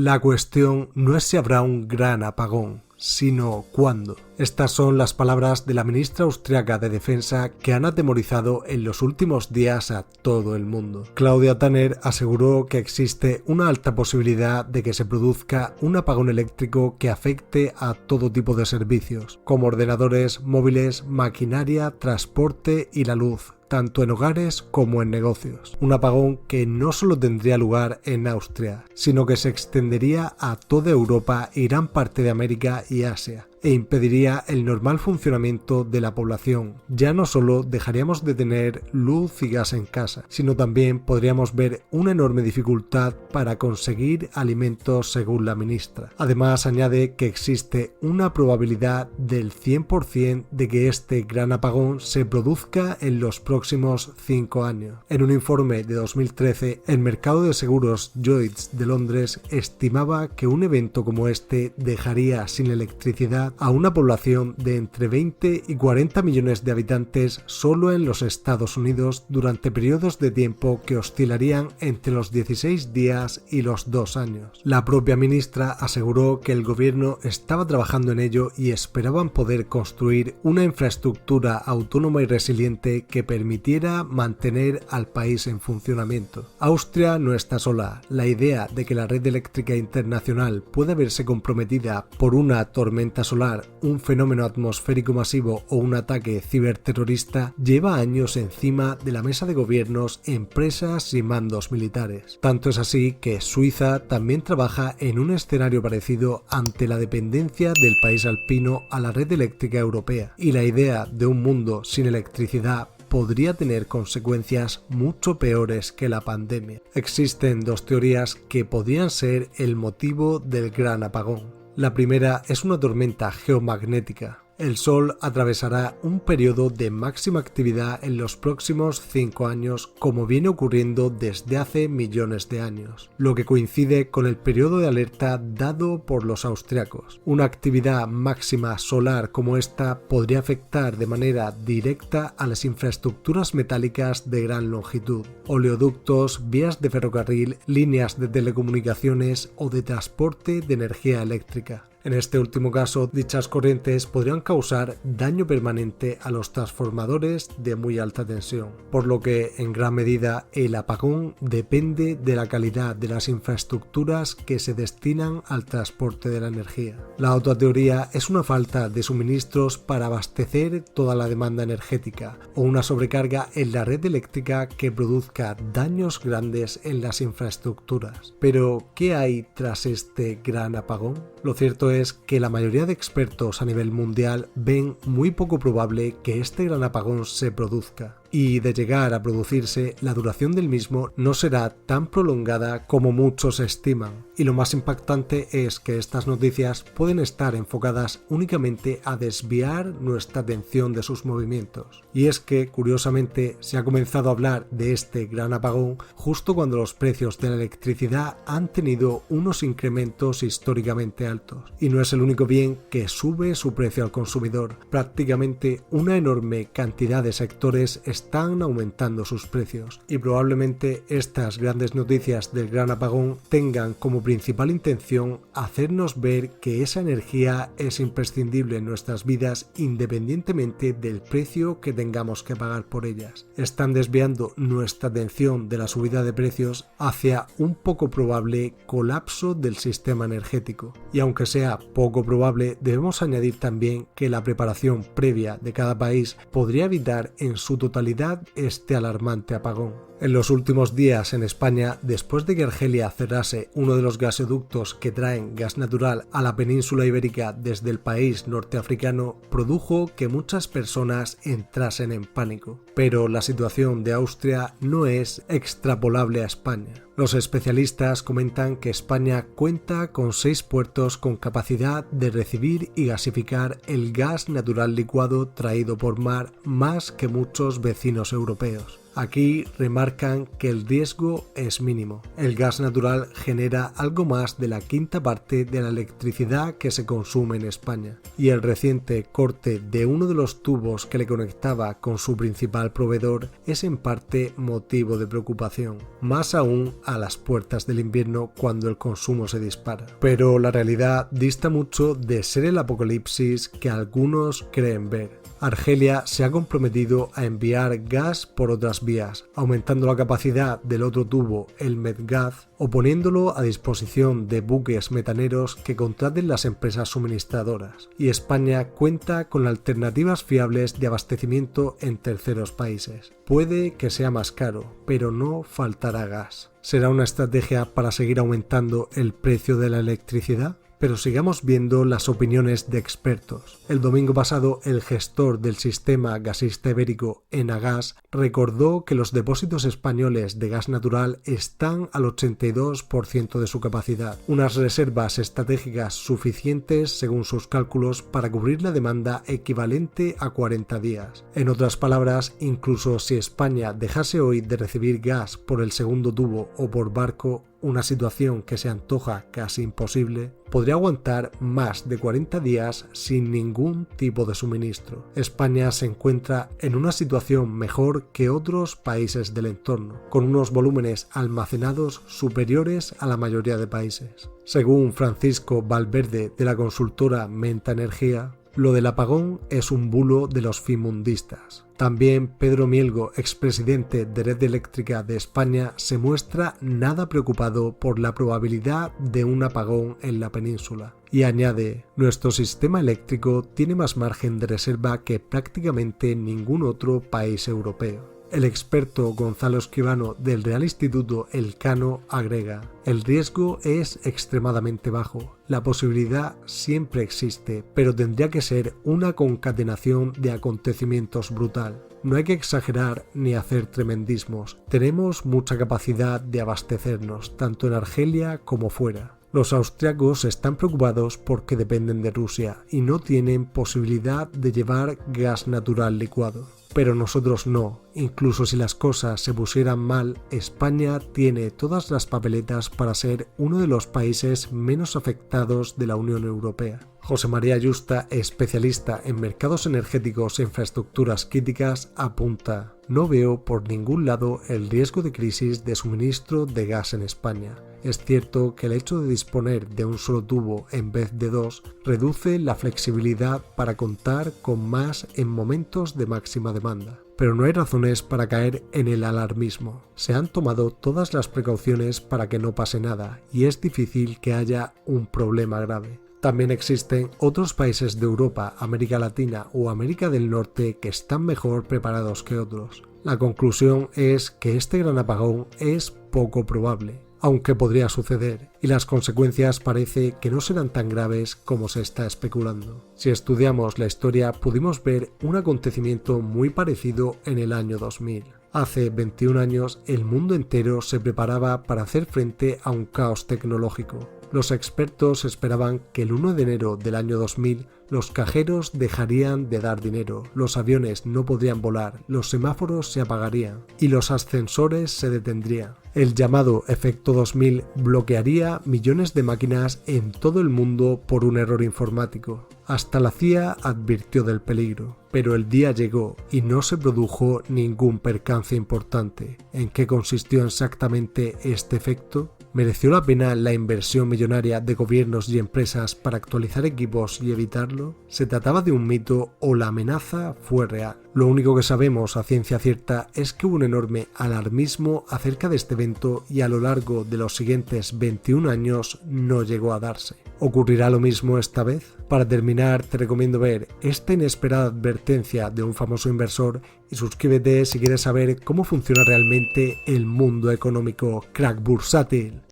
La cuestión no es si habrá un gran apagón, sino cuándo. Estas son las palabras de la ministra austriaca de Defensa que han atemorizado en los últimos días a todo el mundo. Claudia Tanner aseguró que existe una alta posibilidad de que se produzca un apagón eléctrico que afecte a todo tipo de servicios, como ordenadores, móviles, maquinaria, transporte y la luz, tanto en hogares como en negocios. Un apagón que no solo tendría lugar en Austria, sino que se extendería a toda Europa y gran parte de América y Asia, e impediría el normal funcionamiento de la población. Ya no solo dejaríamos de tener luz y gas en casa, sino también podríamos ver una enorme dificultad para conseguir alimentos, según la ministra. Además, añade que existe una probabilidad del 100% de que este gran apagón se produzca en los próximos 5 años. En un informe de 2013, el mercado de seguros Lloyds de Londres estimaba que un evento como este dejaría sin electricidad a una población de entre 20 y 40 millones de habitantes solo en los Estados Unidos durante periodos de tiempo que oscilarían entre los 16 días y los 2 años. La propia ministra aseguró que el gobierno estaba trabajando en ello y esperaban poder construir una infraestructura autónoma y resiliente que permitiera mantener al país en funcionamiento. Austria no está sola. La idea de que la red eléctrica internacional pueda verse comprometida por una tormenta solar, un fenómeno atmosférico masivo o un ataque ciberterrorista lleva años encima de la mesa de gobiernos, empresas y mandos militares. Tanto es así que Suiza también trabaja en un escenario parecido ante la dependencia del país alpino a la red eléctrica europea, y la idea de un mundo sin electricidad podría tener consecuencias mucho peores que la pandemia. Existen dos teorías que podrían ser el motivo del gran apagón. La primera es una tormenta geomagnética. El Sol atravesará un periodo de máxima actividad en los próximos 5 años, como viene ocurriendo desde hace millones de años, lo que coincide con el periodo de alerta dado por los austriacos. Una actividad máxima solar como esta podría afectar de manera directa a las infraestructuras metálicas de gran longitud, oleoductos, vías de ferrocarril, líneas de telecomunicaciones o de transporte de energía eléctrica. En este último caso, dichas corrientes podrían causar daño permanente a los transformadores de muy alta tensión, por lo que en gran medida el apagón depende de la calidad de las infraestructuras que se destinan al transporte de la energía. La otra teoría es una falta de suministros para abastecer toda la demanda energética o una sobrecarga en la red eléctrica que produzca daños grandes en las infraestructuras. Pero, ¿qué hay tras este gran apagón? Lo cierto es que la mayoría de expertos a nivel mundial ven muy poco probable que este gran apagón se produzca. Y de llegar a producirse, la duración del mismo no será tan prolongada como muchos estiman. Y lo más impactante es que estas noticias pueden estar enfocadas únicamente a desviar nuestra atención de sus movimientos. Y es que, curiosamente, se ha comenzado a hablar de este gran apagón justo cuando los precios de la electricidad han tenido unos incrementos históricamente altos. Y no es el único bien que sube su precio al consumidor. Prácticamente una enorme cantidad de sectores están aumentando sus precios, y probablemente estas grandes noticias del gran apagón tengan como principal intención hacernos ver que esa energía es imprescindible en nuestras vidas independientemente del precio que tengamos que pagar por ellas. Están desviando nuestra atención de la subida de precios hacia un poco probable colapso del sistema energético. Y aunque sea poco probable, debemos añadir también que la preparación previa de cada país podría evitar en su totalidad este alarmante apagón. En los últimos días en España, después de que Argelia cerrase uno de los gasoductos que traen gas natural a la península ibérica desde el país norteafricano, produjo que muchas personas entrasen en pánico. Pero la situación de Austria no es extrapolable a España. Los especialistas comentan que España cuenta con 6 puertos con capacidad de recibir y gasificar el gas natural licuado traído por mar, más que muchos vecinos europeos. Aquí remarcan que el riesgo es mínimo. El gas natural genera algo más de la quinta parte de la electricidad que se consume en España, y el reciente corte de uno de los tubos que le conectaba con su principal proveedor es en parte motivo de preocupación, más aún a las puertas del invierno cuando el consumo se dispara. Pero la realidad dista mucho de ser el apocalipsis que algunos creen ver. Argelia se ha comprometido a enviar gas por otras vías, aumentando la capacidad del otro tubo, el Medgaz, o poniéndolo a disposición de buques metaneros que contraten las empresas suministradoras. Y España cuenta con alternativas fiables de abastecimiento en terceros países. Puede que sea más caro, pero no faltará gas. ¿Será una estrategia para seguir aumentando el precio de la electricidad? Pero sigamos viendo las opiniones de expertos. El domingo pasado, el gestor del sistema gasista ibérico, Enagas, recordó que los depósitos españoles de gas natural están al 82% de su capacidad, unas reservas estratégicas suficientes, según sus cálculos, para cubrir la demanda equivalente a 40 días. En otras palabras, incluso si España dejase hoy de recibir gas por el segundo tubo o por barco, una situación que se antoja casi imposible, podría aguantar más de 40 días sin ningún tipo de suministro. España se encuentra en una situación mejor que otros países del entorno, con unos volúmenes almacenados superiores a la mayoría de países. Según Francisco Valverde de la consultora Menta Energía, lo del apagón es un bulo de los finmundistas. También Pedro Mielgo, expresidente de Red Eléctrica de España, se muestra nada preocupado por la probabilidad de un apagón en la península. Y añade, nuestro sistema eléctrico tiene más margen de reserva que prácticamente ningún otro país europeo. El experto Gonzalo Escribano del Real Instituto Elcano agrega, el riesgo es extremadamente bajo, la posibilidad siempre existe, pero tendría que ser una concatenación de acontecimientos brutal. No hay que exagerar ni hacer tremendismos, tenemos mucha capacidad de abastecernos, tanto en Argelia como fuera. Los austriacos están preocupados porque dependen de Rusia y no tienen posibilidad de llevar gas natural licuado. Pero nosotros no, incluso si las cosas se pusieran mal, España tiene todas las papeletas para ser uno de los países menos afectados de la Unión Europea. José María Yusta, especialista en mercados energéticos e infraestructuras críticas, apunta: no veo por ningún lado el riesgo de crisis de suministro de gas en España. Es cierto que el hecho de disponer de un solo tubo en vez de dos reduce la flexibilidad para contar con más en momentos de máxima demanda. Pero no hay razones para caer en el alarmismo. Se han tomado todas las precauciones para que no pase nada y es difícil que haya un problema grave. También existen otros países de Europa, América Latina o América del Norte que están mejor preparados que otros. La conclusión es que este gran apagón es poco probable, aunque podría suceder, y las consecuencias parece que no serán tan graves como se está especulando. Si estudiamos la historia, pudimos ver un acontecimiento muy parecido en el año 2000. Hace 21 años, el mundo entero se preparaba para hacer frente a un caos tecnológico. Los expertos esperaban que el 1 de enero del año 2000 los cajeros dejarían de dar dinero, los aviones no podrían volar, los semáforos se apagarían y los ascensores se detendrían. El llamado efecto 2000 bloquearía millones de máquinas en todo el mundo por un error informático. Hasta la CIA advirtió del peligro, pero el día llegó y no se produjo ningún percance importante. ¿En qué consistió exactamente este efecto? ¿Mereció la pena la inversión millonaria de gobiernos y empresas para actualizar equipos y evitarlo? ¿Se trataba de un mito o la amenaza fue real? Lo único que sabemos a ciencia cierta es que hubo un enorme alarmismo acerca de este evento y a lo largo de los siguientes 21 años no llegó a darse. ¿Ocurrirá lo mismo esta vez? Para terminar, te recomiendo ver esta inesperada advertencia de un famoso inversor y suscríbete si quieres saber cómo funciona realmente el mundo económico. Crack bursátil.